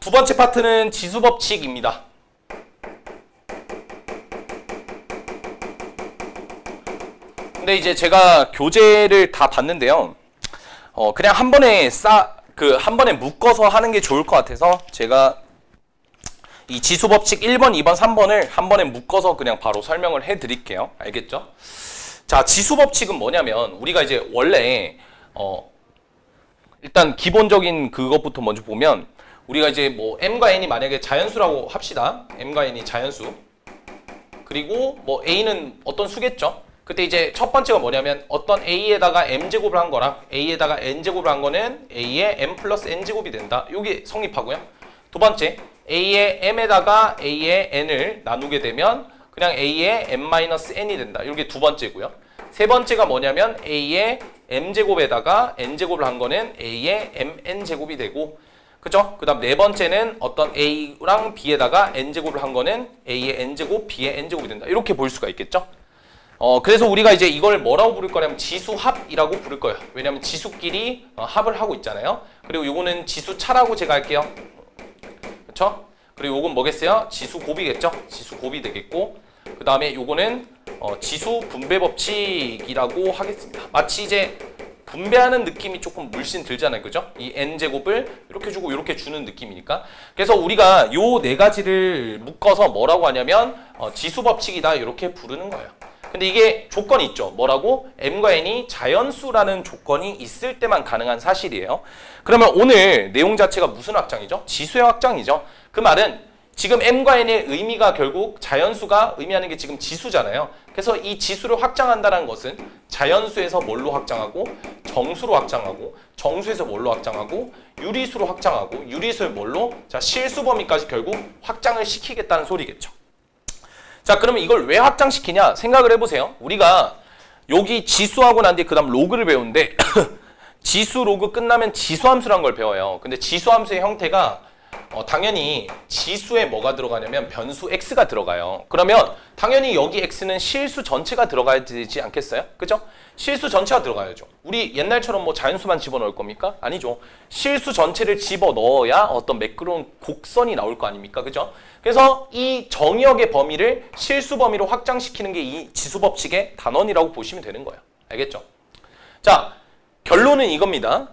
두 번째 파트는 지수법칙입니다. 근데 이제 제가 교재를 다 봤는데요. 그냥 한 번에 한 번에 묶어서 하는 게 좋을 것 같아서 제가 이 지수법칙 1번, 2번, 3번을 한 번에 묶어서 그냥 바로 설명을 해 드릴게요. 알겠죠? 자, 지수법칙은 뭐냐면 우리가 이제 원래 일단 기본적인 그것부터 먼저 보면 우리가 이제 뭐 m과 n이 만약에 자연수라고 합시다. m과 n이 자연수. 그리고 뭐 a는 어떤 수겠죠? 그때 이제 첫 번째가 뭐냐면 어떤 a에다가 m제곱을 한 거랑 a에다가 n제곱을 한 거는 a의 m 플러스 n제곱이 된다. 이게 성립하고요. 두 번째, a의 m에다가 a의 n을 나누게 되면 그냥 a의 m-n이 된다. 이게 두 번째고요. 세 번째가 뭐냐면 a의 m제곱에다가 n제곱을 한 거는 a의 mn제곱이 되고, 그죠? 그 다음 네 번째는 어떤 a랑 b에다가 n제곱을 한 거는 a의 n제곱, b의 n제곱이 된다. 이렇게 볼 수가 있겠죠? 그래서 우리가 이제 이걸 뭐라고 부를 거냐면 지수합이라고 부를 거예요. 왜냐면 지수끼리 합을 하고 있잖아요. 그리고 요거는 지수차라고 제가 할게요. 그쵸? 그리고 요건 뭐겠어요? 지수곱이겠죠? 지수곱이 되겠고, 그 다음에 요거는 지수 분배 법칙이라고 하겠습니다. 마치 이제 분배하는 느낌이 조금 물씬 들잖아요. 그죠? 이 n제곱을 이렇게 주고 이렇게 주는 느낌이니까. 그래서 우리가 요 네 가지를 묶어서 뭐라고 하냐면 지수 법칙이다 이렇게 부르는 거예요. 근데 이게 조건이 있죠. 뭐라고? m과 n이 자연수라는 조건이 있을 때만 가능한 사실이에요. 그러면 오늘 내용 자체가 무슨 확장이죠? 지수의 확장이죠. 그 말은 지금 m과 n의 의미가 결국 자연수가 의미하는 게 지금 지수잖아요. 그래서 이 지수를 확장한다는 것은 자연수에서 뭘로 확장하고, 정수로 확장하고, 정수에서 뭘로 확장하고, 유리수로 확장하고, 유리수를 뭘로? 자, 실수 범위까지 결국 확장을 시키겠다는 소리겠죠. 자, 그러면 이걸 왜 확장시키냐 생각을 해보세요. 우리가 여기 지수하고 난 뒤에 그 다음 로그를 배우는데 지수 로그 끝나면 지수함수라는 걸 배워요. 근데 지수함수의 형태가 당연히 지수에 뭐가 들어가냐면 변수 x가 들어가요. 그러면 당연히 여기 x는 실수 전체가 들어가야 되지 않겠어요? 그죠? 실수 전체가 들어가야죠. 우리 옛날처럼 뭐 자연수만 집어넣을 겁니까? 아니죠. 실수 전체를 집어넣어야 어떤 매끄러운 곡선이 나올 거 아닙니까? 그죠? 그래서 이 정의역의 범위를 실수 범위로 확장시키는 게 이 지수법칙의 단원이라고 보시면 되는 거예요. 알겠죠? 자, 결론은 이겁니다.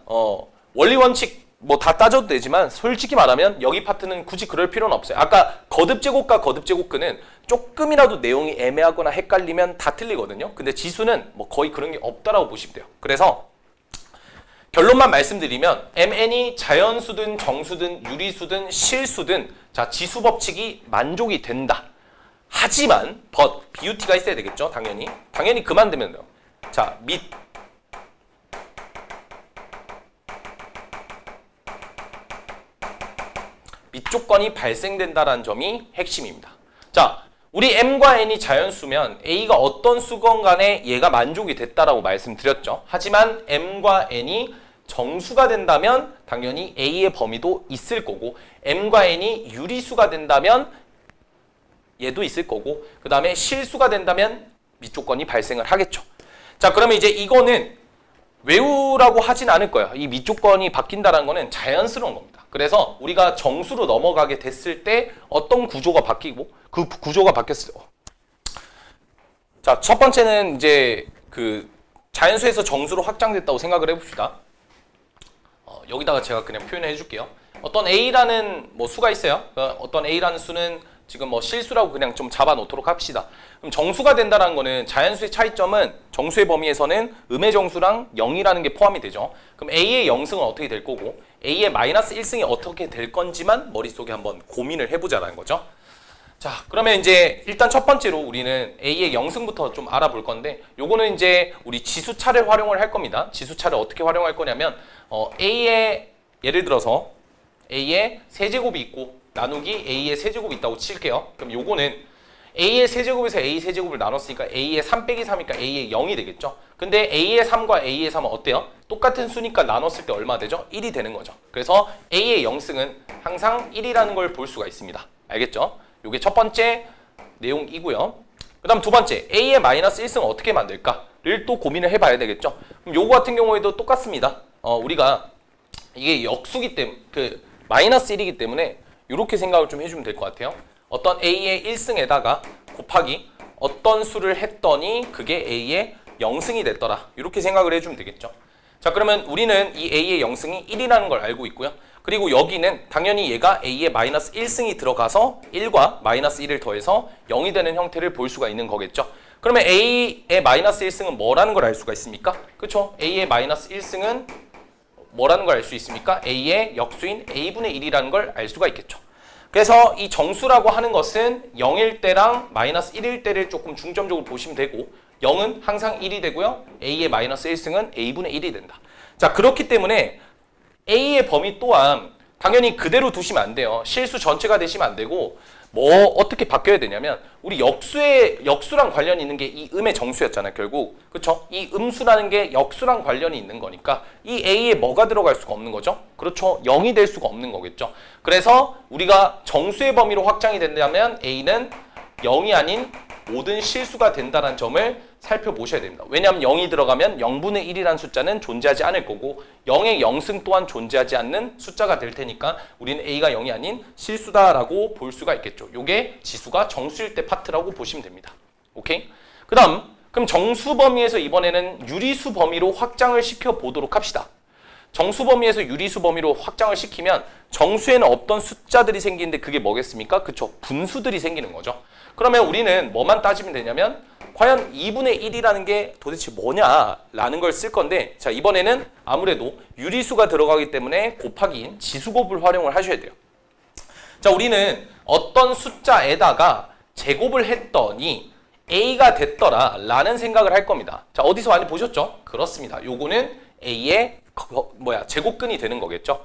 원리원칙 뭐 다 따져도 되지만 솔직히 말하면 여기 파트는 굳이 그럴 필요는 없어요. 아까 거듭제곱과 거듭제곱근은 조금이라도 내용이 애매하거나 헷갈리면 다 틀리거든요. 근데 지수는 뭐 거의 그런 게 없다라고 보시면 돼요. 그래서 결론만 말씀드리면 mn이 자연수든 정수든 유리수든 실수든 자 지수 법칙이 만족이 된다. 하지만 BUT가 있어야 되겠죠. 당연히 그만 되면 돼요. 자, 및 조건이 발생된다라는 점이 핵심입니다. 자, 우리 m과 n이 자연수면 a가 어떤 수건 간에 얘가 만족이 됐다라고 말씀드렸죠. 하지만 m과 n이 정수가 된다면 당연히 a의 범위도 있을 거고 m과 n이 유리수가 된다면 얘도 있을 거고 그 다음에 실수가 된다면 밑조건이 발생을 하겠죠. 자, 그러면 이제 이거는 외우라고 하진 않을 거예요. 이 밑조건이 바뀐다는 거는 자연스러운 겁니다. 그래서 우리가 정수로 넘어가게 됐을 때 어떤 구조가 바뀌고 그 구조가 바뀌었을 때 자, 첫 번째는 이제 그 자연수에서 정수로 확장됐다고 생각을 해봅시다. 여기다가 제가 그냥 표현을 해줄게요. 어떤 a라는 뭐 수가 있어요. 어떤 a라는 수는 지금 뭐 실수라고 그냥 좀 잡아놓도록 합시다. 그럼 정수가 된다는 거는 자연수의 차이점은 정수의 범위에서는 음의 정수랑 0이라는 게 포함이 되죠. 그럼 a의 0승은 어떻게 될 거고 a의 마이너스 1승이 어떻게 될 건지만 머릿속에 한번 고민을 해보자는 거죠. 자, 그러면 이제 일단 첫 번째로 우리는 a의 0승부터 좀 알아볼 건데 요거는 이제 우리 지수차를 활용을 할 겁니다. 지수차를 어떻게 활용할 거냐면 a의 예를 들어서 a의 세제곱이 있고 나누기 a의 세제곱이 있다고 칠게요. 그럼 요거는 a의 세제곱에서 a 세제곱을 나눴으니까 a의 3 빼기 3이니까 a의 0이 되겠죠. 근데 a의 3과 a의 3은 어때요? 똑같은 수니까 나눴을 때 얼마 되죠? 1이 되는 거죠. 그래서 a의 0승은 항상 1이라는 걸 볼 수가 있습니다. 알겠죠? 요게 첫 번째 내용이고요. 그 다음 두 번째, a의 마이너스 1승은 어떻게 만들까를 또 고민을 해봐야 되겠죠. 그럼 요거 같은 경우에도 똑같습니다. 우리가 이게 역수기 때문에 마이너스 1이기 때문에 이렇게 생각을 좀 해주면 될 것 같아요. 어떤 A의 1승에다가 곱하기 어떤 수를 했더니 그게 A의 0승이 됐더라. 이렇게 생각을 해주면 되겠죠. 자, 그러면 우리는 이 A의 0승이 1이라는 걸 알고 있고요. 그리고 여기는 당연히 얘가 A의 마이너스 1승이 들어가서 1과 마이너스 1을 더해서 0이 되는 형태를 볼 수가 있는 거겠죠. 그러면 A의 마이너스 1승은 뭐라는 걸 알 수가 있습니까? 그렇죠? A의 마이너스 1승은 뭐라는 걸 알 수 있습니까? A의 역수인 A분의 1이라는 걸 알 수가 있겠죠. 그래서 이 정수라고 하는 것은 0일 때랑 마이너스 1일 때를 조금 중점적으로 보시면 되고 0은 항상 1이 되고요. A의 마이너스 1승은 A분의 1이 된다. 자, 그렇기 때문에 A의 범위 또한 당연히 그대로 두시면 안 돼요. 실수 전체가 되시면 안 되고 뭐 어떻게 바뀌어야 되냐면 우리 역수랑 관련이 있는 게 이 음의 정수였잖아요. 결국. 그렇죠? 이 음수라는 게 역수랑 관련이 있는 거니까 이 A에 뭐가 들어갈 수가 없는 거죠? 그렇죠? 0이 될 수가 없는 거겠죠. 그래서 우리가 정수의 범위로 확장이 된다면 A는 0이 아닌 모든 실수가 된다는 점을 살펴보셔야 됩니다. 왜냐하면 0이 들어가면 0분의 1이라는 숫자는 존재하지 않을 거고 0의 0승 또한 존재하지 않는 숫자가 될 테니까 우리는 A가 0이 아닌 실수다라고 볼 수가 있겠죠. 요게 지수가 정수일 때 파트라고 보시면 됩니다. 오케이? 그럼 정수 범위에서 이번에는 유리수 범위로 확장을 시켜 보도록 합시다. 정수 범위에서 유리수 범위로 확장을 시키면 정수에는 어떤 숫자들이 생기는데 그게 뭐겠습니까? 그쵸? 분수들이 생기는 거죠. 그러면 우리는 뭐만 따지면 되냐면 과연 2분의 1이라는 게 도대체 뭐냐라는 걸 쓸 건데 자, 이번에는 아무래도 유리수가 들어가기 때문에 곱하기인 지수곱을 활용을 하셔야 돼요. 자, 우리는 어떤 숫자에다가 제곱을 했더니 A가 됐더라 라는 생각을 할 겁니다. 자, 어디서 많이 보셨죠? 그렇습니다. 요거는 A의 제곱근이 되는 거겠죠.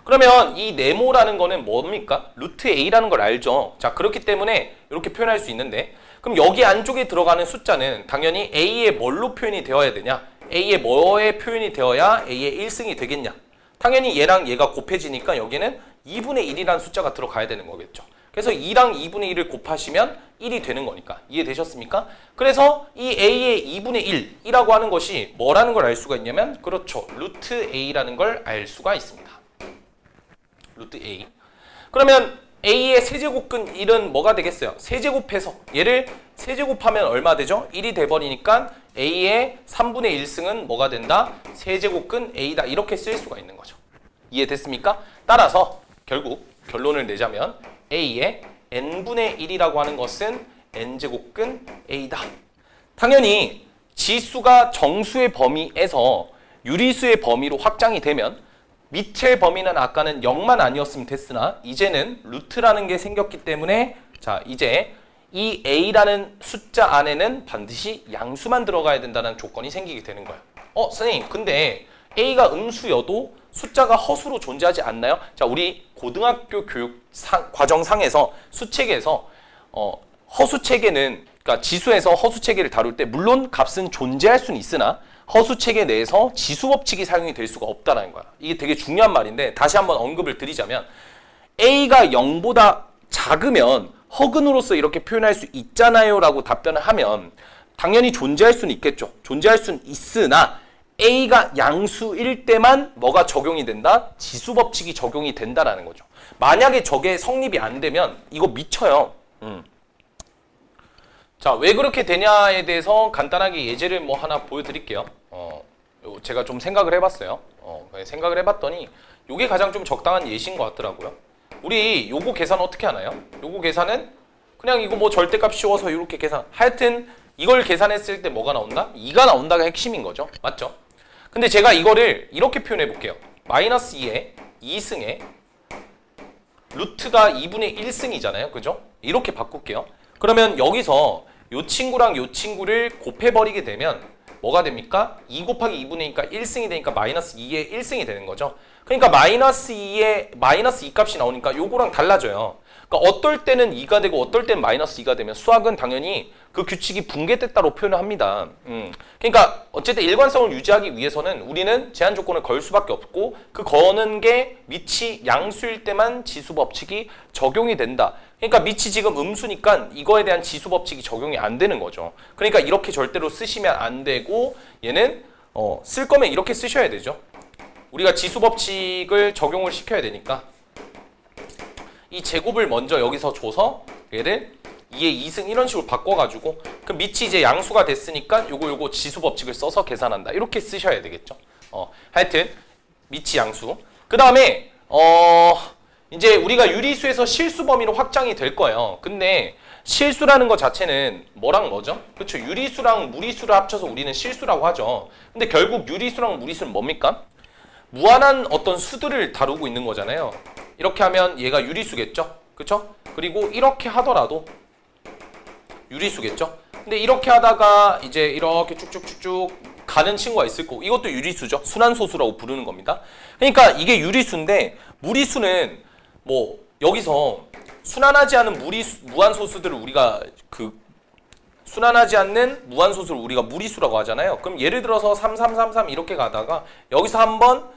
그러면 이 네모라는 거는 뭡니까? 루트 A라는 걸 알죠. 자, 그렇기 때문에 이렇게 표현할 수 있는데 그럼 여기 안쪽에 들어가는 숫자는 당연히 A의 뭘로 표현이 되어야 되냐? A의 뭐에 표현이 되어야 A의 1승이 되겠냐? 당연히 얘랑 얘가 곱해지니까 여기는 2분의 1이라는 숫자가 들어가야 되는 거겠죠. 그래서 2랑 2분의 1을 곱하시면 1이 되는 거니까. 이해되셨습니까? 그래서 이 A의 2분의 1이라고 하는 것이 뭐라는 걸 알 수가 있냐면 그렇죠. 루트 A라는 걸 알 수가 있습니다. 루트 A. 그러면 A의 세제곱근 1은 뭐가 되겠어요? 세제곱해서 얘를 세제곱하면 얼마 되죠? 1이 돼버리니까 A의 3분의 1승은 뭐가 된다? 세제곱근 A다. 이렇게 쓸 수가 있는 거죠. 이해됐습니까? 따라서 결국 결론을 내자면 A의 n분의 1이라고 하는 것은 n제곱근 A다. 당연히 지수가 정수의 범위에서 유리수의 범위로 확장이 되면 밑의 범위는 아까는 0만 아니었으면 됐으나 이제는 루트라는 게 생겼기 때문에 자, 이제 이 A라는 숫자 안에는 반드시 양수만 들어가야 된다는 조건이 생기게 되는 거예요. 선생님, 근데 A가 음수여도 숫자가 허수로 존재하지 않나요? 자, 우리 고등학교 교육 과정상에서 수체계에서 허수체계는 그러니까 지수에서 허수체계를 다룰 때 물론 값은 존재할 수는 있으나 허수체계 내에서 지수법칙이 사용이 될 수가 없다는 거야. 이게 되게 중요한 말인데 다시 한번 언급을 드리자면 A가 0보다 작으면 허근으로서 이렇게 표현할 수 있잖아요 라고 답변을 하면 당연히 존재할 수는 있겠죠. 존재할 수는 있으나 A가 양수일 때만 뭐가 적용이 된다? 지수법칙이 적용이 된다라는 거죠. 만약에 저게 성립이 안 되면 이거 미쳐요. 자, 왜 그렇게 되냐에 대해서 간단하게 예제를 뭐 하나 보여드릴게요. 제가 좀 생각을 해봤어요. 생각을 해봤더니 이게 가장 좀 적당한 예시인 것 같더라고요. 우리 요거 계산 어떻게 하나요? 요거 계산은 그냥 이거 뭐 절대값 씌워서 이렇게 계산. 하여튼 이걸 계산했을 때 뭐가 나온다? 2가 나온다가 핵심인 거죠. 맞죠? 근데 제가 이거를 이렇게 표현해 볼게요. 마이너스 2에 2승에 루트가 2분의 1승이잖아요. 그죠? 이렇게 바꿀게요. 그러면 여기서 요 친구랑 요 친구를 곱해버리게 되면 뭐가 됩니까? 2 곱하기 2분의 2니까 1승이 되니까 마이너스 2의 1승이 되는 거죠. 그러니까 마이너스 2에 마이너스 2 값이 나오니까 요거랑 달라져요. 그러니까 어떨 때는 2가 되고 어떨 때는 마이너스 2가 되면 수학은 당연히 그 규칙이 붕괴됐다로 표현을 합니다. 그러니까 어쨌든 일관성을 유지하기 위해서는 우리는 제한 조건을 걸 수밖에 없고 그 거는 게 밑이 양수일 때만 지수 법칙이 적용이 된다. 그러니까 밑이 지금 음수니까 이거에 대한 지수 법칙이 적용이 안 되는 거죠. 그러니까 이렇게 절대로 쓰시면 안 되고 얘는 쓸 거면 이렇게 쓰셔야 되죠. 우리가 지수 법칙을 적용을 시켜야 되니까 이 제곱을 먼저 여기서 줘서 얘를 2의 2승 이런 식으로 바꿔가지고 그럼 밑이 이제 양수가 됐으니까 요거 지수 법칙을 써서 계산한다. 이렇게 쓰셔야 되겠죠. 하여튼 밑이 양수. 그 다음에 이제 우리가 유리수에서 실수 범위로 확장이 될 거예요. 근데 실수라는 것 자체는 뭐랑 뭐죠? 그렇죠. 유리수랑 무리수를 합쳐서 우리는 실수라고 하죠. 근데 결국 유리수랑 무리수는 뭡니까? 무한한 어떤 수들을 다루고 있는 거잖아요. 이렇게 하면 얘가 유리수겠죠. 그렇죠? 그리고 이렇게 하더라도 유리수겠죠. 근데 이렇게 하다가 이제 이렇게 쭉쭉쭉쭉 가는 친구가 있을 거고 이것도 유리수죠. 순환소수라고 부르는 겁니다. 그러니까 이게 유리수인데 무리수는 뭐 여기서 순환하지 않은 무한소수들을 우리가 순환하지 않는 무한소수를 우리가 무리수라고 하잖아요. 그럼 예를 들어서 3, 3, 3, 3 이렇게 가다가 여기서 한번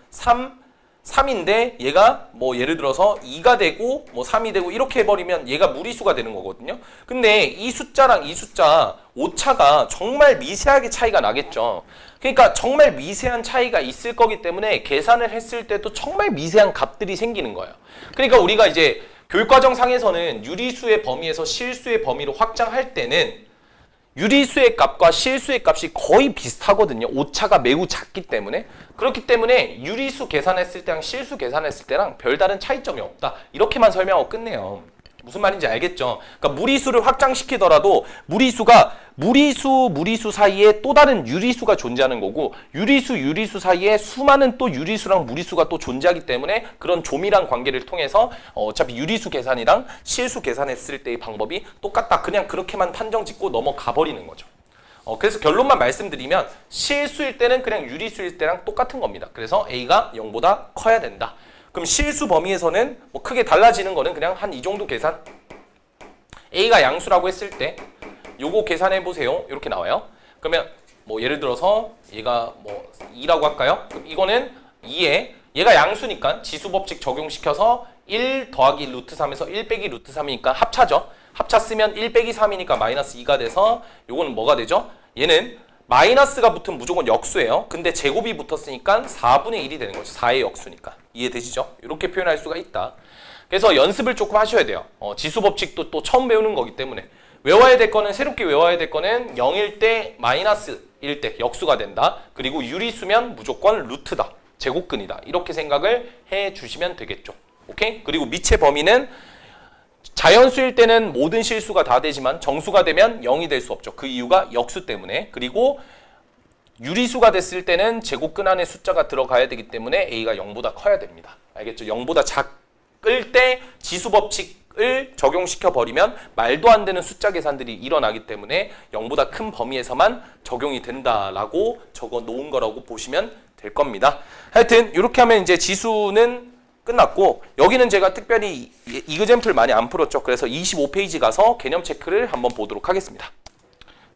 3인데 얘가 뭐 예를 들어서 2가 되고 뭐 3이 되고 이렇게 해버리면 얘가 무리수가 되는 거거든요. 근데 이 숫자랑 이 숫자 오차가 정말 미세하게 차이가 나겠죠. 그러니까 정말 미세한 차이가 있을 거기 때문에 계산을 했을 때도 정말 미세한 값들이 생기는 거예요. 그러니까 우리가 이제 교육과정상에서는 유리수의 범위에서 실수의 범위로 확장할 때는 유리수의 값과 실수의 값이 거의 비슷하거든요. 오차가 매우 작기 때문에. 그렇기 때문에 유리수 계산했을 때랑 실수 계산했을 때랑 별다른 차이점이 없다. 이렇게만 설명하고 끝내요. 무슨 말인지 알겠죠? 그러니까 무리수를 확장시키더라도 무리수가 무리수 사이에 또 다른 유리수가 존재하는 거고 유리수 사이에 수많은 또 유리수랑 무리수가 또 존재하기 때문에 그런 조밀한 관계를 통해서 어차피 유리수 계산이랑 실수 계산했을 때의 방법이 똑같다. 그냥 그렇게만 판정 짓고 넘어가 버리는 거죠. 그래서 결론만 말씀드리면 실수일 때는 그냥 유리수일 때랑 똑같은 겁니다. 그래서 A가 0보다 커야 된다. 그럼 실수 범위에서는 뭐 크게 달라지는 거는 그냥 한 이 정도 계산. A가 양수라고 했을 때 요거 계산해 보세요. 이렇게 나와요. 그러면 뭐 예를 들어서 얘가 뭐 2라고 할까요? 그럼 이거는 2에 얘가 양수니까 지수 법칙 적용시켜서 1 더하기 루트 3에서 1 빼기 루트 3이니까 합차죠. 합차 쓰면 1 빼기 3이니까 마이너스 2가 돼서 요거는 뭐가 되죠? 얘는 마이너스가 붙으면 무조건 역수예요. 근데 제곱이 붙었으니까 4분의 1이 되는 거죠. 4의 역수니까. 이해되시죠? 이렇게 표현할 수가 있다. 그래서 연습을 조금 하셔야 돼요. 지수 법칙도 또 처음 배우는 거기 때문에. 외워야 될 거는, 새롭게 외워야 될 거는 0일 때 마이너스일 때 역수가 된다. 그리고 유리수면 무조건 루트다. 제곱근이다. 이렇게 생각을 해 주시면 되겠죠. 오케이? 그리고 미체 범위는 자연수일 때는 모든 실수가 다 되지만 정수가 되면 0이 될 수 없죠. 그 이유가 역수 때문에. 그리고 유리수가 됐을 때는 제곱근 안에 숫자가 들어가야 되기 때문에 A가 0보다 커야 됩니다. 알겠죠? 0보다 작을 때 지수 법칙을 적용시켜 버리면 말도 안 되는 숫자 계산들이 일어나기 때문에 0보다 큰 범위에서만 적용이 된다라고 적어 놓은 거라고 보시면 될 겁니다. 하여튼 이렇게 하면 이제 지수는 끝났고 여기는 제가 특별히 이그젬플 많이 안 풀었죠. 그래서 25페이지 가서 개념 체크를 한번 보도록 하겠습니다.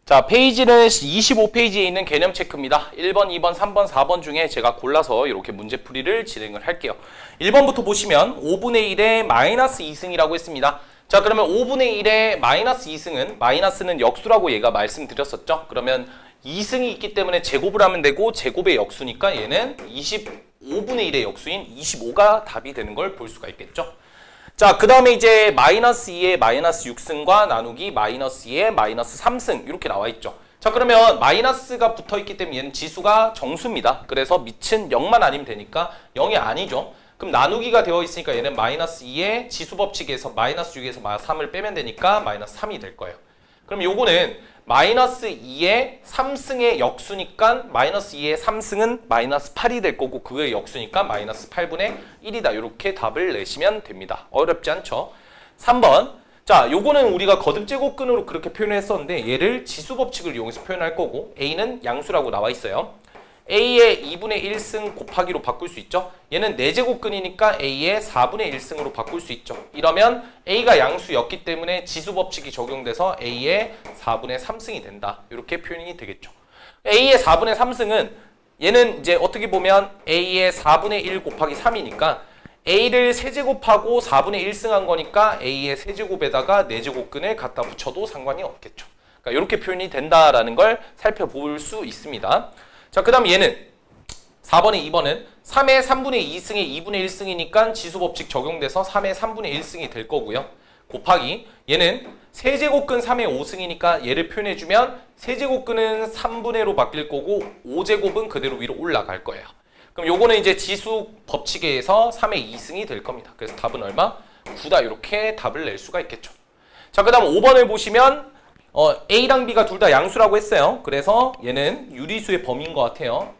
자, 페이지는 25페이지에 있는 개념 체크입니다. 1번, 2번, 3번, 4번 중에 제가 골라서 이렇게 문제풀이를 진행을 할게요. 1번부터 보시면 5분의 1의 마이너스 2승이라고 했습니다. 자, 그러면 5분의 1의 마이너스 2승은 마이너스는 역수라고 얘가 말씀드렸었죠. 그러면 2승이 있기 때문에 제곱을 하면 되고 제곱의 역수니까 얘는 25분의 1의 역수인 25가 답이 되는 걸 볼 수가 있겠죠. 자, 그 다음에 이제 마이너스 2의 마이너스 6승과 나누기 마이너스 2의 마이너스 3승 이렇게 나와 있죠. 자, 그러면 마이너스가 붙어 있기 때문에 얘는 지수가 정수입니다. 그래서 밑은 0만 아니면 되니까 0이 아니죠. 그럼 나누기가 되어 있으니까 얘는 마이너스 2의 지수 법칙에서 마이너스 6에서 3을 빼면 되니까 마이너스 3이 될 거예요. 그럼 요거는 마이너스 2의 3승의 역수니까 마이너스 2의 3승은 마이너스 8이 될 거고 그거의 역수니까 마이너스 8분의 1이다. 이렇게 답을 내시면 됩니다. 어렵지 않죠? 3번. 자, 요거는 우리가 거듭제곱근으로 그렇게 표현했었는데 얘를 지수 법칙을 이용해서 표현할 거고 A는 양수라고 나와 있어요. A의 2분의 1승 곱하기로 바꿀 수 있죠. 얘는 4제곱근이니까 A의 4분의 1승으로 바꿀 수 있죠. 이러면 A가 양수였기 때문에 지수 법칙이 적용돼서 A의 4분의 3승이 된다. 이렇게 표현이 되겠죠. A의 4분의 3승은 얘는 이제 어떻게 보면 A의 4분의 1 곱하기 3이니까 A를 세제곱하고 4분의 1승한 거니까 A의 세제곱에다가 4제곱근을 갖다 붙여도 상관이 없겠죠. 그러니까 이렇게 표현이 된다라는 걸 살펴볼 수 있습니다. 자, 그 다음 얘는 4번에 2번은 3의 3분의 2승에 2분의 1승이니까 지수법칙 적용돼서 3의 3분의 1승이 될 거고요. 곱하기 얘는 세제곱근 3의 5승이니까 얘를 표현해주면 세제곱근은 3분의로 바뀔 거고 5제곱은 그대로 위로 올라갈 거예요. 그럼 요거는 이제 지수 법칙에 의해서 3의 2승이 될 겁니다. 그래서 답은 얼마? 9다 이렇게 답을 낼 수가 있겠죠. 자, 그 다음 5번을 보시면 A랑 B가 둘 다 양수라고 했어요. 그래서 얘는 유리수의 범위인 것 같아요.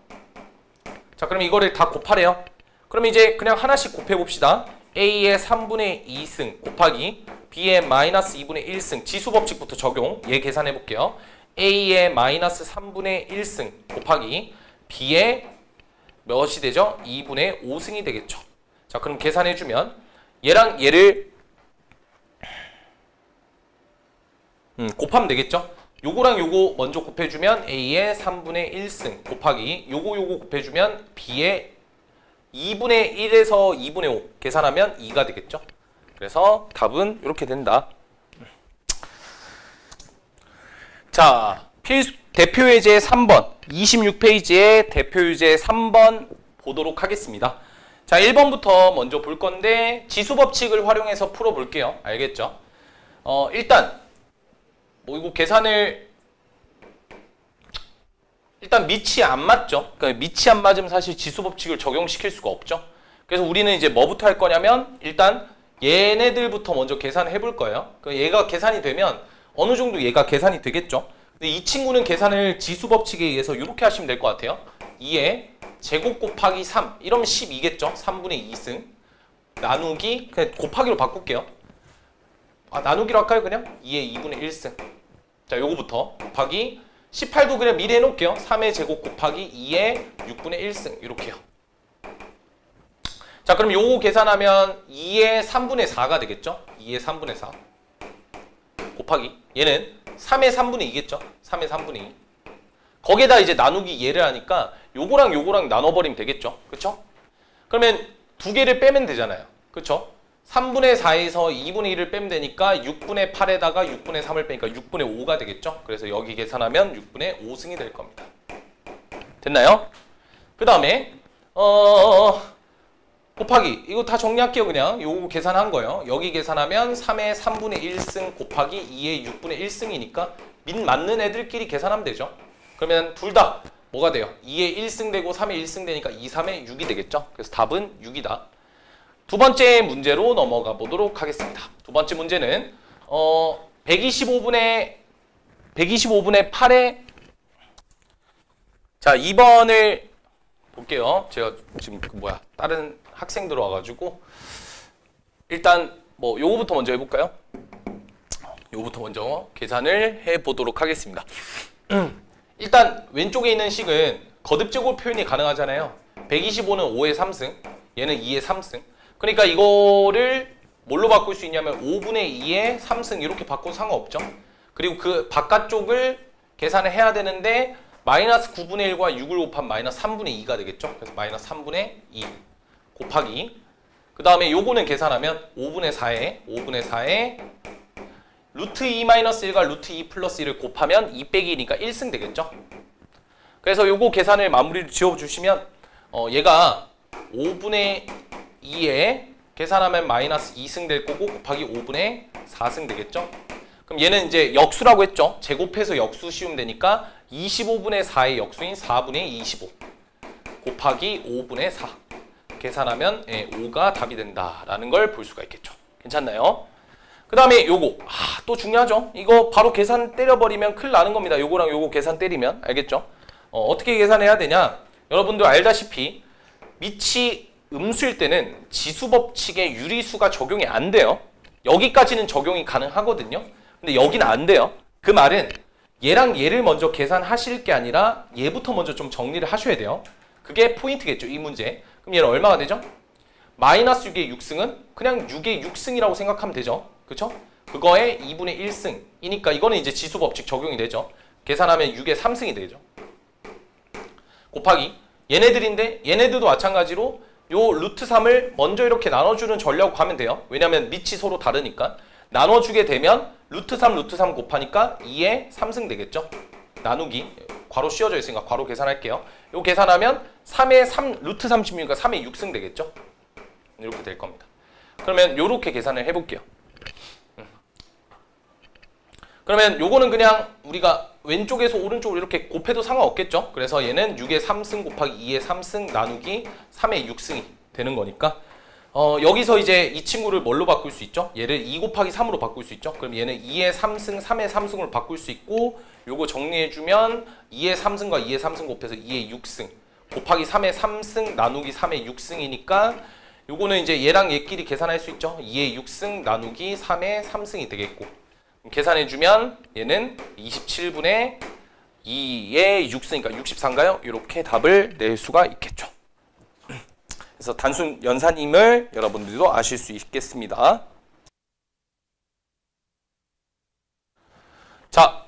자, 그럼 이거를 다 곱하래요. 그럼 이제 그냥 하나씩 곱해봅시다. A의 3분의 2승 곱하기 B의 마이너스 2분의 1승 지수법칙부터 적용. 얘 계산해볼게요. A의 마이너스 3분의 1승 곱하기 B의 몇이 되죠? 2분의 5승이 되겠죠. 자, 그럼 계산해주면 얘랑 얘를 곱하면 되겠죠? 요거랑 요거 먼저 곱해주면 A의 3분의 1승 곱하기 요거 곱해주면 B의 2분의 1에서 2분의 5 계산하면 2가 되겠죠? 그래서 답은 이렇게 된다. 자, 대표유제 3번 26페이지에 대표유제 3번 보도록 하겠습니다. 자, 1번부터 먼저 볼 건데 지수법칙을 활용해서 풀어볼게요. 알겠죠? 일단 이거 계산을 일단 밑이 안 맞죠? 그러니까 밑이 안 맞으면 사실 지수법칙을 적용시킬 수가 없죠. 그래서 우리는 이제 뭐부터 할 거냐면 일단 얘네들부터 먼저 계산을 해볼 거예요. 그러니까 얘가 계산이 되면 어느 정도 얘가 계산이 되겠죠. 근데 이 친구는 계산을 지수법칙에 의해서 이렇게 하시면 될 것 같아요. 2의 제곱 곱하기 3 이러면 12겠죠. 3분의 2승 나누기 그냥 곱하기로 바꿀게요. 나누기로 할까요? 그냥 2의 2분의 1승. 자, 요거부터 곱하기 18도 그냥 미리 해놓을게요. 3의 제곱 곱하기 2의 6분의 1승 이렇게요. 자, 그럼 요거 계산하면 2의 3분의 4가 되겠죠? 2의 3분의 4 곱하기 얘는 3의 3분의 2겠죠? 3의 3분의 2 거기에다 이제 나누기 얘를 하니까 요거랑 요거랑 나눠버리면 되겠죠? 그쵸? 그러면 두 개를 빼면 되잖아요. 그쵸? 3분의 4에서 2분의 1을 빼면 되니까 6분의 8에다가 6분의 3을 빼니까 6분의 5가 되겠죠? 그래서 여기 계산하면 6분의 5승이 될 겁니다. 됐나요? 그 다음에 곱하기 이거 다 정리할게요. 그냥 요거 계산한 거예요. 여기 계산하면 3의 3분의 1승 곱하기 2의 6분의 1승이니까 민 맞는 애들끼리 계산하면 되죠. 그러면 둘 다 뭐가 돼요? 2의 1승 되고 3의 1승 되니까 2, 3의 6이 되겠죠. 그래서 답은 6이다. 두 번째 문제로 넘어가 보도록 하겠습니다. 두 번째 문제는 125분의 8에 자 2번을 볼게요. 제가 지금 다른 학생 들어와가지고 일단 요거부터 먼저 해볼까요? 요거부터 먼저 계산을 해보도록 하겠습니다. 일단 왼쪽에 있는 식은 거듭제곱 표현이 가능하잖아요. 125는 5의 3승, 얘는 2의 3승. 그러니까 이거를 뭘로 바꿀 수 있냐면 5분의 2의 3승 이렇게 바꿔도 상관없죠. 그리고 그 바깥쪽을 계산을 해야 되는데 마이너스 9분의 1과 6을 곱하면 마이너스 3분의 2가 되겠죠. 그래서 마이너스 3분의 2 곱하기 그 다음에 요거는 계산하면 5분의 4에 루트 2 마이너스 1과 루트 2 플러스 1을 곱하면 2 빼기 2니까 1승 되겠죠. 그래서 요거 계산을 마무리를 지어주시면 얘가 5분의 2에 계산하면 마이너스 2승 될 거고 곱하기 5분의 4승 되겠죠. 그럼 얘는 이제 역수라고 했죠. 제곱해서 역수 씌우면 되니까 25분의 4의 역수인 4분의 25 곱하기 5분의 4 계산하면 5가 답이 된다라는 걸 볼 수가 있겠죠. 괜찮나요? 그 다음에 요거 또 중요하죠. 이거 바로 계산 때려버리면 큰일 나는 겁니다. 요거랑 요거 계산 때리면 알겠죠? 어떻게 계산해야 되냐? 여러분들 알다시피 밑이 음수일 때는 지수법칙의 유리수가 적용이 안 돼요. 여기까지는 적용이 가능하거든요. 근데 여기는 안 돼요. 그 말은 얘랑 얘를 먼저 계산하실 게 아니라 얘부터 먼저 좀 정리를 하셔야 돼요. 그게 포인트겠죠, 이 문제. 그럼 얘는 얼마가 되죠? 마이너스 6의 6승은 그냥 6의 6승이라고 생각하면 되죠. 그쵸? 그거에 2분의 1승이니까 이거는 이제 지수법칙 적용이 되죠. 계산하면 6의 3승이 되죠. 곱하기 얘네들인데 얘네들도 마찬가지로 요 루트 3을 먼저 이렇게 나눠주는 전략으로 가면 돼요. 왜냐면 밑이 서로 다르니까. 나눠주게 되면 루트 3 곱하니까 2의 3승 되겠죠. 나누기 괄호 씌워져 있으니까 괄호 계산할게요. 요 계산하면 3의 3 루트 36이니까 3의 6승 되겠죠? 이렇게 될 겁니다. 그러면 요렇게 계산을 해볼게요. 그러면 요거는 그냥 우리가 왼쪽에서 오른쪽으로 이렇게 곱해도 상관없겠죠? 그래서 얘는 6의 3승 곱하기 2의 3승 나누기 3의 6승이 되는 거니까 여기서 이제 이 친구를 뭘로 바꿀 수 있죠? 얘를 2 곱하기 3으로 바꿀 수 있죠? 그럼 얘는 2의 3승, 3의 3승으로 바꿀 수 있고 요거 정리해주면 2의 3승과 2의 3승 곱해서 2의 6승 곱하기 3의 3승 나누기 3의 6승이니까 요거는 이제 얘랑 얘끼리 계산할 수 있죠? 2의 6승 나누기 3의 3승이 되겠고 계산해주면 얘는 27분의 2의 6승이니까 64인가요? 이렇게 답을 낼 수가 있겠죠. 그래서 단순 연산임을 여러분들도 아실 수 있겠습니다. 자,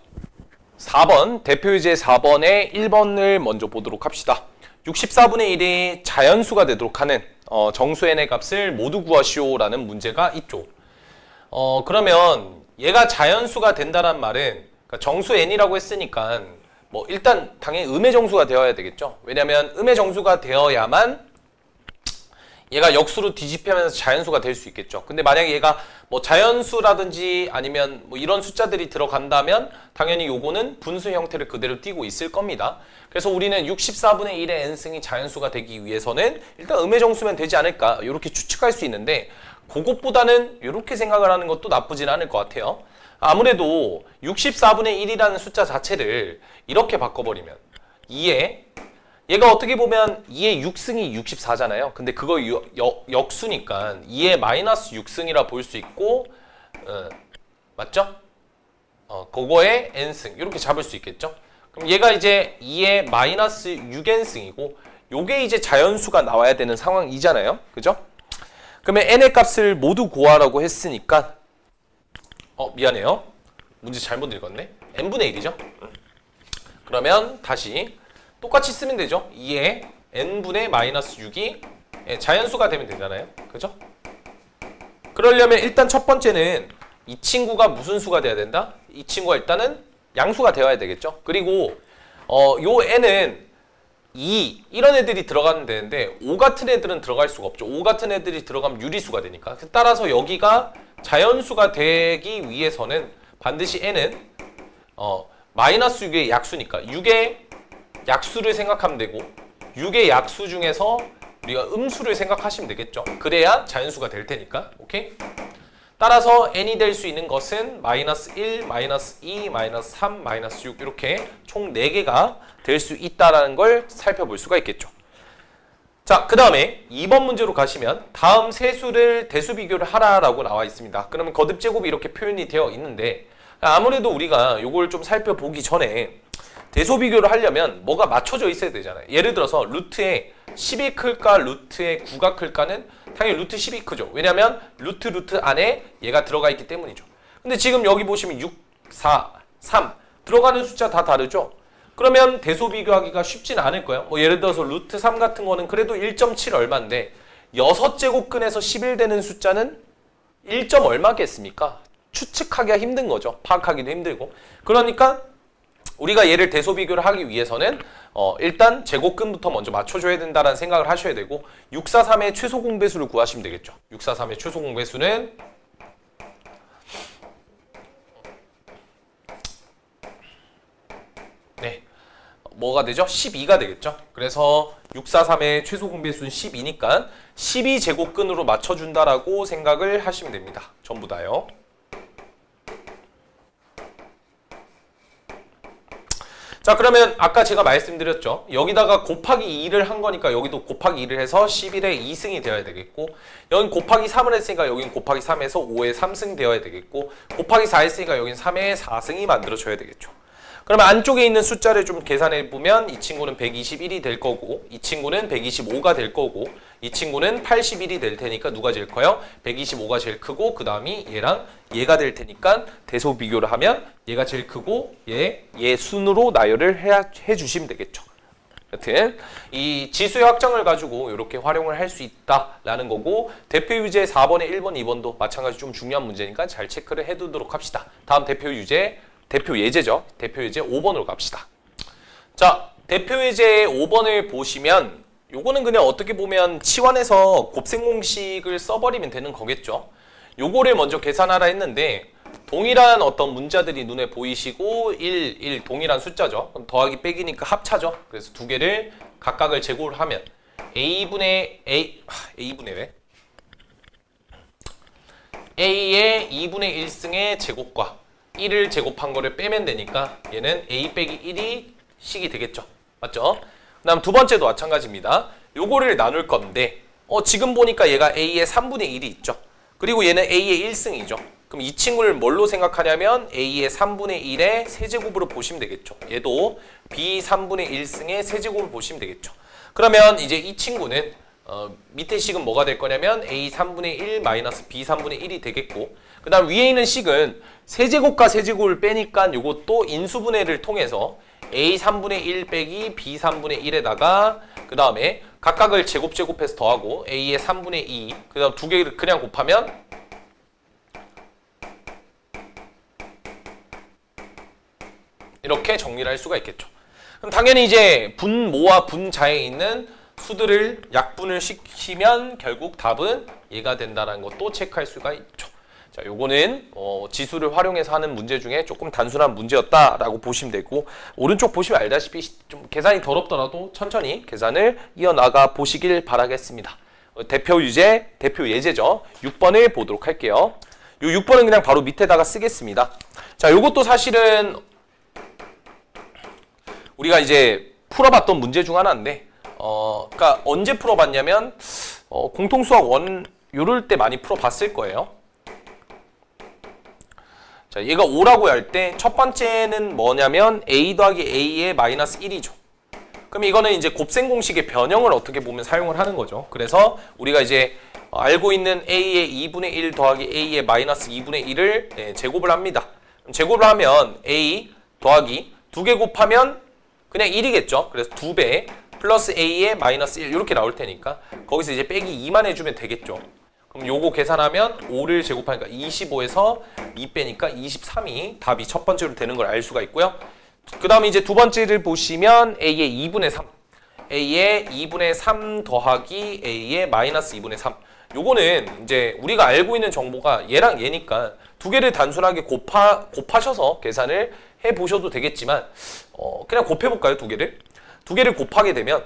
4번 대표유제 4번의 1번을 먼저 보도록 합시다. 64분의 1이 자연수가 되도록 하는 정수 n의 값을 모두 구하시오라는 문제가 있죠. 그러면 얘가 자연수가 된다는 말은 그러니까 정수 n이라고 했으니까 뭐 일단 당연히 음의 정수가 되어야 되겠죠. 왜냐하면 음의 정수가 되어야만 얘가 역수로 뒤집히면서 자연수가 될 수 있겠죠. 근데 만약에 얘가 뭐 자연수라든지 아니면 뭐 이런 숫자들이 들어간다면 당연히 요거는 분수 형태를 그대로 띄고 있을 겁니다. 그래서 우리는 64분의 1의 n승이 자연수가 되기 위해서는 일단 음의 정수면 되지 않을까 이렇게 추측할 수 있는데 그것보다는 이렇게 생각을 하는 것도 나쁘진 않을 것 같아요. 아무래도 64분의 1이라는 숫자 자체를 이렇게 바꿔버리면 2에 얘가 어떻게 보면 2의 6승이 64잖아요. 근데 그거 역수니까 2의 마이너스 6승이라 볼 수 있고 맞죠? 그거의 n승 이렇게 잡을 수 있겠죠? 그럼 얘가 이제 2의 마이너스 6n승이고 요게 이제 자연수가 나와야 되는 상황이잖아요. 그죠? 그러면 n의 값을 모두 구하라고 했으니까 미안해요. 문제 잘못 읽었네. n분의 1이죠? 그러면 다시 똑같이 쓰면 되죠. 2의 n분의 마이너스 6이 자연수가 되면 되잖아요. 그죠? 그러려면 일단 첫 번째는 이 친구가 무슨 수가 돼야 된다? 이 친구가 일단은 양수가 되어야 되겠죠. 그리고 요 n은 2 이런 애들이 들어가면 되는데 5 같은 애들은 들어갈 수가 없죠. 5 같은 애들이 들어가면 유리수가 되니까. 따라서 여기가 자연수가 되기 위해서는 반드시 n은 마이너스 6의 약수니까 6의 약수를 생각하면 되고 6의 약수 중에서 우리가 음수를 생각하시면 되겠죠. 그래야 자연수가 될 테니까. 오케이? 따라서 n이 될 수 있는 것은 마이너스 1, 마이너스 2, 마이너스 3, 마이너스 6 이렇게 총 4개가 될 수 있다는 걸 살펴볼 수가 있겠죠. 자, 그 다음에 2번 문제로 가시면 다음 세 수를 대수 비교를 하라라고 나와 있습니다. 그러면 거듭제곱이 이렇게 표현이 되어 있는데 아무래도 우리가 이걸 좀 살펴보기 전에 대소 비교를 하려면 뭐가 맞춰져 있어야 되잖아요. 예를 들어서 루트에 10이 클까 루트에 9가 클까는 당연히 루트 10이 크죠. 왜냐면 루트 안에 얘가 들어가 있기 때문이죠. 근데 지금 여기 보시면 6, 4, 3 들어가는 숫자 다 다르죠. 그러면 대소 비교하기가 쉽지는 않을 거예요. 뭐 예를 들어서 루트 3 같은 거는 그래도 1.7 얼마인데 6제곱근에서 11 되는 숫자는 1. 얼마겠습니까? 추측하기가 힘든 거죠. 파악하기도 힘들고. 그러니까 우리가 얘를 대소 비교를 하기 위해서는 일단 제곱근부터 먼저 맞춰줘야 된다는 생각을 하셔야 되고 643의 최소 공배수를 구하시면 되겠죠. 643의 최소 공배수는 네, 뭐가 되죠? 12가 되겠죠. 그래서 643의 최소 공배수는 12니까 12제곱근으로 맞춰준다라고 생각을 하시면 됩니다. 전부 다요. 자, 그러면 아까 제가 말씀드렸죠. 여기다가 곱하기 2를 한 거니까 여기도 곱하기 2를 해서 11의 2승이 되어야 되겠고 여긴 곱하기 3을 했으니까 여긴 곱하기 3에서 5의 3승 되어야 되겠고 곱하기 4 했으니까 여긴 3의 4승이 만들어져야 되겠죠. 그러면 안쪽에 있는 숫자를 좀 계산해보면 이 친구는 121이 될 거고 이 친구는 125가 될 거고 이 친구는 81이 될 테니까 누가 제일 커요? 125가 제일 크고 그 다음이 얘랑 얘가 될 테니까 대소 비교를 하면 얘가 제일 크고 얘 순으로 나열을 해주시면 되겠죠. 여튼 이 지수의 확정을 가지고 이렇게 활용을 할 수 있다라는 거고 대표 유제 4번에 1번, 2번도 마찬가지 좀 중요한 문제니까 잘 체크를 해두도록 합시다. 다음 대표 예제죠. 대표 예제 5번으로 갑시다. 자, 대표예제 5번을 보시면 요거는 그냥 어떻게 보면 치환해서 곱셈 공식을 써버리면 되는 거겠죠. 요거를 먼저 계산하라 했는데 동일한 어떤 문자들이 눈에 보이시고 1 동일한 숫자죠. 그럼 더하기 빼기니까 합차죠. 그래서 두 개를 각각을 제곱을 하면 A분의 왜? A의 2분의 1승의 제곱과 1을 제곱한 거를 빼면 되니까 얘는 A 빼기 1이 식이 되겠죠. 맞죠? 그 다음 두 번째도 마찬가지입니다. 요거를 나눌 건데 지금 보니까 얘가 A의 3분의 1이 있죠. 그리고 얘는 A의 1승이죠. 그럼 이 친구를 뭘로 생각하냐면 A의 3분의 1의 세제곱으로 보시면 되겠죠. 얘도 B 3분의 1승의 세제곱을 보시면 되겠죠. 그러면 이제 이 친구는 밑에 식은 뭐가 될 거냐면 A 3분의 1 마이너스 B 3분의 1이 되겠고 그 다음 위에 있는 식은 세제곱과 세제곱을 빼니까 요것도 인수분해를 통해서 A 3분의 1 빼기 B 3분의 1에다가 그 다음에 각각을 제곱해서 더하고 A의 3분의 2 그 다음 두 개를 그냥 곱하면 이렇게 정리를 할 수가 있겠죠. 그럼 당연히 이제 분모와 분자에 있는 수들을 약분을 시키면 결국 답은 얘가 된다는 것도 체크할 수가 있죠. 자, 요거는 지수를 활용해서 하는 문제 중에 조금 단순한 문제였다라고 보시면 되고 오른쪽 보시면 알다시피 좀 계산이 더럽더라도 천천히 계산을 이어나가 보시길 바라겠습니다. 대표 예제죠. 6번을 보도록 할게요. 요 6번은 그냥 바로 밑에다가 쓰겠습니다. 자, 요것도 사실은 우리가 이제 풀어봤던 문제 중 하나인데 그러니까 언제 풀어봤냐면 공통수학 1 요럴 때 많이 풀어봤을 거예요. 자, 얘가 5라고 할 때 첫 번째는 뭐냐면 A 더하기 A의 마이너스 1이죠. 그럼 이거는 이제 곱셈 공식의 변형을 어떻게 보면 사용을 하는 거죠. 그래서 우리가 이제 알고 있는 A의 2분의 1 더하기 A의 마이너스 2분의 1을 제곱을 합니다. 그럼 제곱을 하면 A 더하기 2개 곱하면 그냥 1이겠죠. 그래서 2배 플러스 A의 마이너스 1 이렇게 나올 테니까 거기서 이제 빼기 2만 해주면 되겠죠. 그럼 요거 계산하면 5를 제곱하니까 25에서 2 빼니까 23이 답이 첫 번째로 되는 걸 알 수가 있고요. 그 다음에 이제 두 번째를 보시면 A의 2분의 3 A의 2분의 3 더하기 A의 마이너스 2분의 3 요거는 이제 우리가 알고 있는 정보가 얘랑 얘니까 두 개를 단순하게 곱하셔서 계산을 해보셔도 되겠지만 그냥 곱해볼까요? 두 개를 곱하게 되면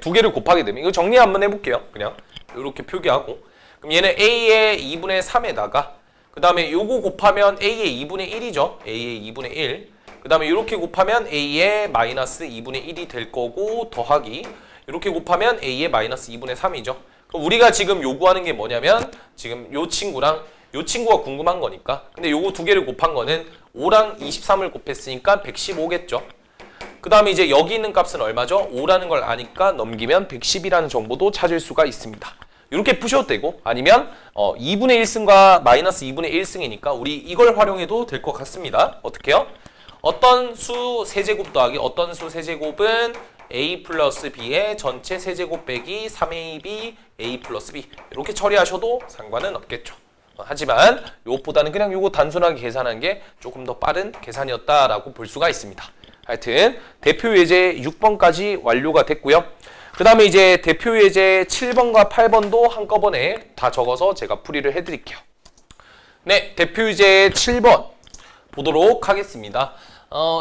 두 개를 곱하게 되면 이거 정리 한번 해볼게요. 그냥 이렇게 표기하고 그럼 얘는 A의 2분의 3에다가 그 다음에 요거 곱하면 A의 2분의 1이죠. A의 2분의 1 그 다음에 이렇게 곱하면 A의 마이너스 2분의 1이 될 거고 더하기 이렇게 곱하면 A의 마이너스 2분의 3이죠. 그럼 우리가 지금 요구하는 게 뭐냐면 지금 요 친구랑 요 친구가 궁금한 거니까 근데 요거 두 개를 곱한 거는 5랑 23을 곱했으니까 115겠죠. 그 다음에 이제 여기 있는 값은 얼마죠? 5라는 걸 아니까 넘기면 110이라는 정보도 찾을 수가 있습니다. 이렇게 푸셔도 되고 아니면 2분의 1승과 마이너스 2분의 1승이니까 우리 이걸 활용해도 될 것 같습니다. 어떻게요? 어떤 수 세제곱 더하기 어떤 수 세제곱은 A 플러스 B의 전체 세제곱 빼기 3AB A 플러스 B 이렇게 처리하셔도 상관은 없겠죠. 하지만 이것보다는 그냥 요거 단순하게 계산한 게 조금 더 빠른 계산이었다라고 볼 수가 있습니다. 하여튼 대표 예제 6번까지 완료가 됐고요. 그 다음에 이제 대표 예제 7번과 8번도 한꺼번에 다 적어서 제가 풀이를 해드릴게요. 네, 대표 예제 7번 보도록 하겠습니다.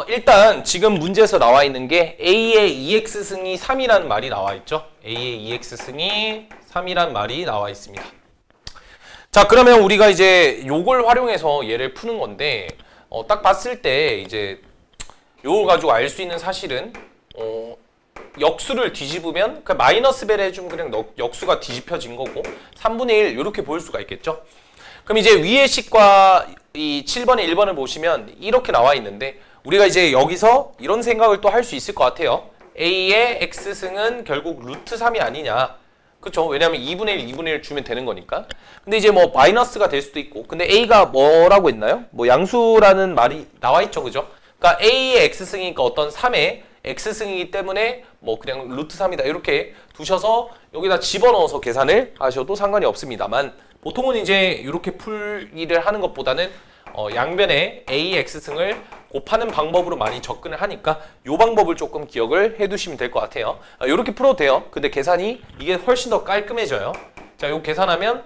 일단 지금 문제에서 나와 있는 게 A의 2x승이 3이라는 말이 나와 있죠. A의 2x승이 3이라는 말이 나와 있습니다. 자, 그러면 우리가 이제 요걸 활용해서 얘를 푸는 건데 딱 봤을 때 이제 요걸 가지고 알 수 있는 사실은 역수를 뒤집으면 그 마이너스 벨 해주면 그냥 역수가 뒤집혀진 거고 3분의 1 이렇게 보일 수가 있겠죠. 그럼 이제 위의 식과 이 7번에 1번을 보시면 이렇게 나와 있는데 우리가 이제 여기서 이런 생각을 또 할 수 있을 것 같아요. A의 x승은 결국 루트 3이 아니냐. 그쵸? 왜냐하면 2분의 1, 2분의 1 주면 되는 거니까. 근데 이제 뭐 마이너스가 될 수도 있고 근데 A가 뭐라고 했나요? 뭐 양수라는 말이 나와 있죠. 그죠? 그러니까 A의 x승이니까 어떤 3의 x승이기 때문에 뭐 그냥 루트 3이다 이렇게 두셔서 여기다 집어넣어서 계산을 하셔도 상관이 없습니다만 보통은 이제 이렇게 풀이를 하는 것보다는 양변에 AX승을 곱하는 방법으로 많이 접근을 하니까 이 방법을 조금 기억을 해두시면 될 것 같아요. 이렇게 풀어도 돼요. 근데 계산이 이게 훨씬 더 깔끔해져요. 자, 이거 계산하면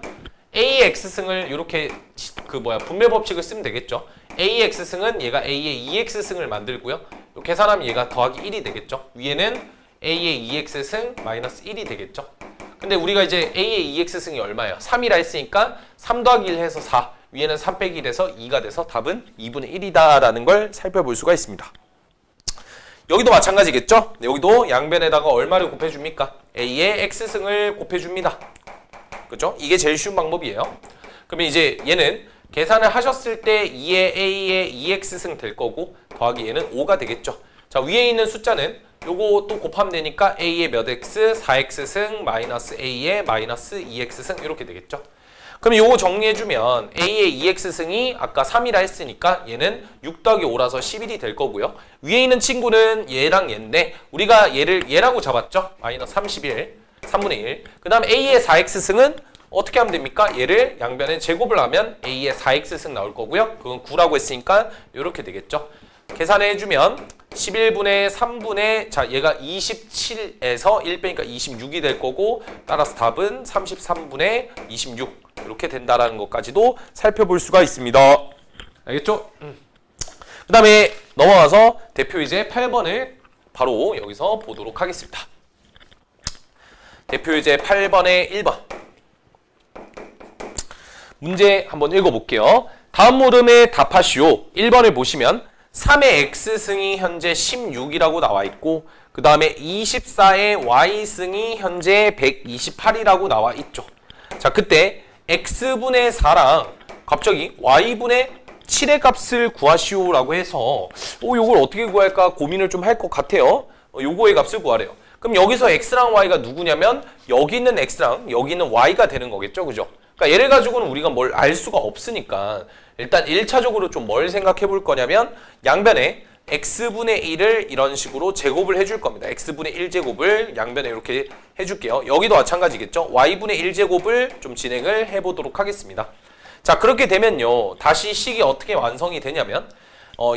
AX승을 이렇게 분배 법칙을 쓰면 되겠죠. AX승은 얘가 A의 2X승을 만들고요. 계산하면 얘가 더하기 1이 되겠죠. 위에는 A의 2X승 마이너스 1이 되겠죠. 근데 우리가 이제 A의 2X승이 얼마예요? 3이라 했으니까 3 더하기 1 해서 4, 위에는 3 빼기 1에서 2가 돼서 답은 2분의 1이다라는 걸 살펴볼 수가 있습니다. 여기도 마찬가지겠죠? 여기도 양변에다가 얼마를 곱해줍니까? A의 X승을 곱해줍니다. 그죠? 이게 제일 쉬운 방법이에요. 그러면 이제 얘는 계산을 하셨을 때 2의 A의 2X승 될 거고 더하기 얘는 5가 되겠죠. 자, 위에 있는 숫자는 요거 또 곱하면 되니까 A의 몇 X, 4X승 마이너스 A의 마이너스 2X승 이렇게 되겠죠. 그럼 요거 정리해주면 A의 2X승이 아까 3이라 했으니까 얘는 6 더하기 5라서 11이 될 거고요. 위에 있는 친구는 얘랑 얘인데 우리가 얘를 얘라고 잡았죠. 마이너스 31, 3분의 1. 그 다음 A의 4X승은 어떻게 하면 됩니까? 얘를 양변에 제곱을 하면 A의 4X승 나올 거고요. 그건 9라고 했으니까 이렇게 되겠죠. 계산해주면 11분의 3분의 자 얘가 27에서 1 빼니까 26이 될 거고 따라서 답은 33분의 26 이렇게 된다라는 것까지도 살펴볼 수가 있습니다. 알겠죠? 그 다음에 넘어가서 대표이제 8번을 바로 여기서 보도록 하겠습니다. 대표이제 8번의 1번 문제 한번 읽어볼게요. 다음 물음에 답하시오. 1번을 보시면 3의 X승이 현재 16이라고 나와 있고 그 다음에 24의 Y승이 현재 128이라고 나와 있죠. 자, 그때 X분의 4랑 갑자기 Y분의 7의 값을 구하시오라고 해서 요걸 어떻게 구할까 고민을 좀 할 것 같아요. 요거의 값을 구하래요. 그럼 여기서 X랑 Y가 누구냐면 여기 있는 X랑 여기 있는 Y가 되는 거겠죠. 그죠? 그러니까 얘를 가지고는 우리가 뭘 알 수가 없으니까 일단 1차적으로 좀 뭘 생각해 볼 거냐면 양변에 x분의 1을 이런 식으로 제곱을 해줄 겁니다. x분의 1제곱을 양변에 이렇게 해줄게요. 여기도 마찬가지겠죠. y분의 1제곱을 좀 진행을 해보도록 하겠습니다. 자, 그렇게 되면요. 다시 식이 어떻게 완성이 되냐면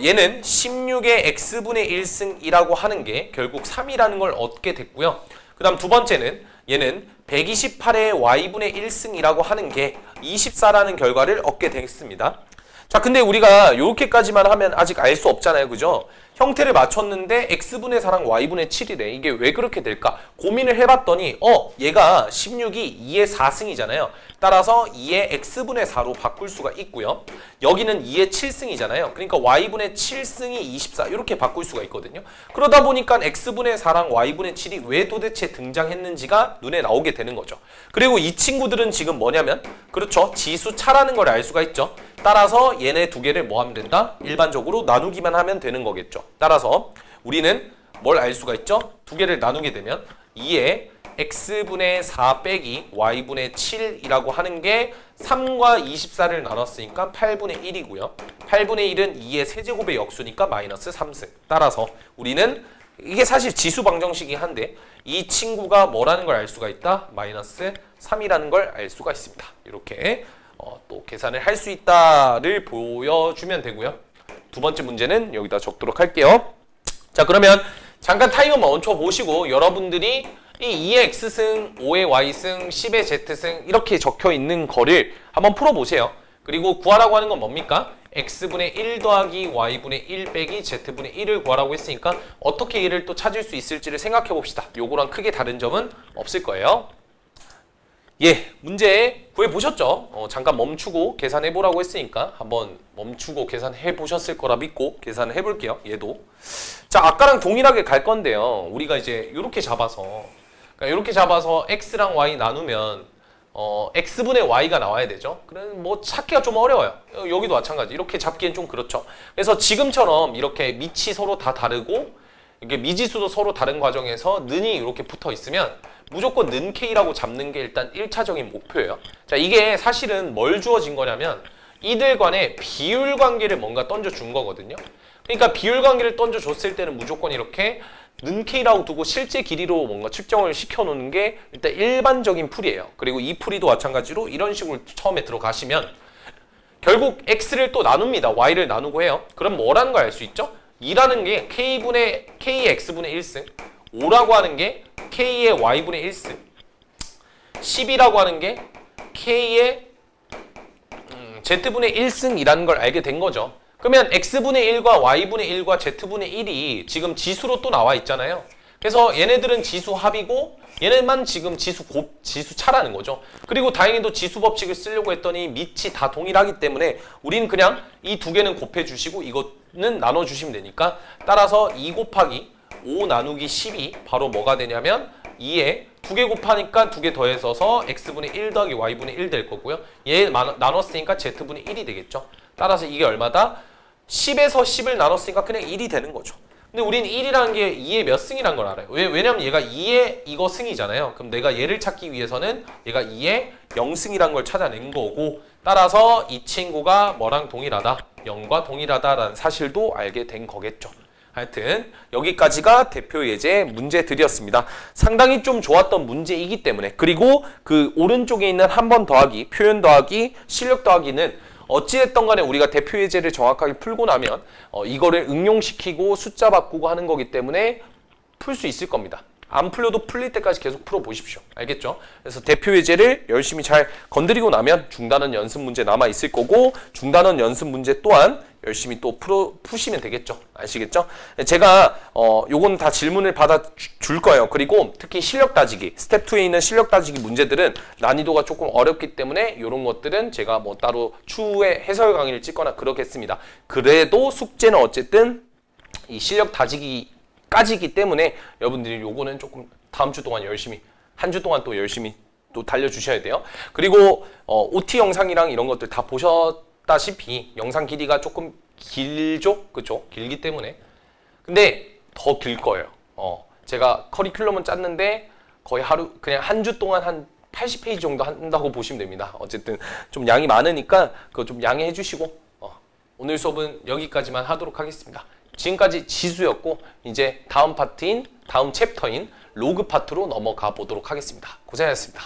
얘는 16의 x분의 1승이라고 하는 게 결국 3이라는 걸 얻게 됐고요. 그 다음 두 번째는 얘는 128의 y분의 1승이라고 하는 게 24라는 결과를 얻게 됐습니다. 자, 근데 우리가 이렇게까지만 하면 아직 알 수 없잖아요. 그죠? 형태를 맞췄는데 x분의 4랑 y분의 7이래. 이게 왜 그렇게 될까? 고민을 해봤더니 얘가 16이 2의 4승이잖아요. 따라서 2의 x분의 4로 바꿀 수가 있고요. 여기는 2의 7승이잖아요. 그러니까 y분의 7승이 24 이렇게 바꿀 수가 있거든요. 그러다 보니까 x분의 4랑 y분의 7이 왜 도대체 등장했는지가 눈에 나오게 되는 거죠. 그리고 이 친구들은 지금 뭐냐면 그렇죠. 지수 차라는 걸 알 수가 있죠. 따라서 얘네 두 개를 뭐 하면 된다? 일반적으로 나누기만 하면 되는 거겠죠. 따라서 우리는 뭘 알 수가 있죠? 두 개를 나누게 되면 2의 x분의 4 빼기 y분의 7이라고 하는 게 3과 24를 나눴으니까 8분의 1이고요. 8분의 1은 2의 세제곱의 역수니까 마이너스 3승. 따라서 우리는 이게 사실 지수 방정식이 한데 이 친구가 뭐라는 걸 알 수가 있다? 마이너스 3이라는 걸 알 수가 있습니다. 이렇게 또 계산을 할 수 있다를 보여주면 되고요. 두 번째 문제는 여기다 적도록 할게요. 자, 그러면 잠깐 타이머 멈춰 보시고 여러분들이 이 2의 X승, 5의 Y승, 10의 Z승 이렇게 적혀 있는 거를 한번 풀어보세요. 그리고 구하라고 하는 건 뭡니까? X분의 1 더하기 Y분의 1 빼기 Z분의 1을 구하라고 했으니까 어떻게 얘를 또 찾을 수 있을지를 생각해 봅시다. 요거랑 크게 다른 점은 없을 거예요. 예, 문제 구해보셨죠? 잠깐 멈추고 계산해 보라고 했으니까 한번 멈추고 계산해 보셨을 거라 믿고 계산을 해볼게요. 얘도. 자, 아까랑 동일하게 갈 건데요. 우리가 이제 이렇게 잡아서 이렇게 잡아서 x랑 y 나누면 x분의 y가 나와야 되죠. 그럼 뭐 찾기가 좀 어려워요. 여기도 마찬가지. 이렇게 잡기엔 좀 그렇죠. 그래서 지금처럼 이렇게 밑이 서로 다 다르고 이게 미지수도 서로 다른 과정에서 는이 이렇게 붙어 있으면 무조건 는 k라고 잡는 게 일단 1차적인 목표예요. 자, 이게 사실은 뭘 주어진 거냐면 이들 간의 비율 관계를 뭔가 던져준 거거든요. 그러니까 비율 관계를 던져줬을 때는 무조건 이렇게 는K라고 두고 실제 길이로 뭔가 측정을 시켜놓는 게 일단 일반적인 풀이에요. 그리고 이 풀이도 마찬가지로 이런 식으로 처음에 들어가시면 결국 x를 또 나눕니다. y를 나누고 해요. 그럼 뭐라는 걸 알 수 있죠? 2라는 게 k의 x분의 1승, 5라고 하는 게 k의 y분의 1승, 10이라고 하는 게 k의 z분의 1승이라는 걸 알게 된 거죠. 그러면 x분의 1과 y분의 1과 z분의 1이 지금 지수로 또 나와 있잖아요. 그래서 얘네들은 지수 합이고 얘네만 지금 지수 차라는 거죠. 그리고 다행히도 지수 법칙을 쓰려고 했더니 밑이 다 동일하기 때문에 우리는 그냥 이 두 개는 곱해주시고 이거는 나눠주시면 되니까 따라서 2 곱하기 5 나누기 10이 바로 뭐가 되냐면 2에 2개 곱하니까 2개 더해서서 x분의 1 더하기 y분의 1 될 거고요. 얘 나눴으니까 z분의 1이 되겠죠. 따라서 이게 얼마다? 10에서 10을 나눴으니까 그냥 1이 되는 거죠. 근데 우리는 1이라는 게 2의 몇 승이란 걸 알아요. 왜냐면 얘가 2의 이거 승이잖아요. 그럼 내가 얘를 찾기 위해서는 얘가 2의 0승이란 걸 찾아낸 거고 따라서 이 친구가 뭐랑 동일하다? 0과 동일하다라는 사실도 알게 된 거겠죠. 하여튼 여기까지가 대표 예제 문제들이었습니다. 상당히 좀 좋았던 문제이기 때문에 그리고 그 오른쪽에 있는 한 번 더하기, 표현 더하기, 실력 더하기는 어찌됐든 간에 우리가 대표 예제를 정확하게 풀고 나면 이거를 응용시키고 숫자 바꾸고 하는 거기 때문에 풀 수 있을 겁니다. 안 풀려도 풀릴 때까지 계속 풀어보십시오. 알겠죠? 그래서 대표 예제를 열심히 잘 건드리고 나면 중단원 연습 문제 남아 있을 거고 중단원 연습 문제 또한 열심히 또 푸시면 되겠죠. 아시겠죠? 제가 요건 다 질문을 받아 줄 거예요. 그리고 특히 실력 따지기, 스텝 2에 있는 실력 따지기 문제들은 난이도가 조금 어렵기 때문에 이런 것들은 제가 뭐 따로 추후에 해설 강의를 찍거나 그러겠습니다. 그래도 숙제는 어쨌든 이 실력 따지기까지이기 때문에 여러분들이 요거는 조금 다음 주 동안 열심히 한 주 동안 또 열심히 또 달려주셔야 돼요. 그리고 OT 영상이랑 이런 것들 다 보셨다시피 영상 길이가 조금 길죠? 그쵸? 길기 때문에 근데 더 길 거예요. 제가 커리큘럼은 짰는데 거의 하루 그냥 한 주 동안 한 80페이지 정도 한다고 보시면 됩니다. 어쨌든 좀 양이 많으니까 그거 좀 양해해 주시고 오늘 수업은 여기까지만 하도록 하겠습니다. 지금까지 지수였고 이제 다음 파트인 다음 챕터인 로그 파트로 넘어가 보도록 하겠습니다. 고생하셨습니다.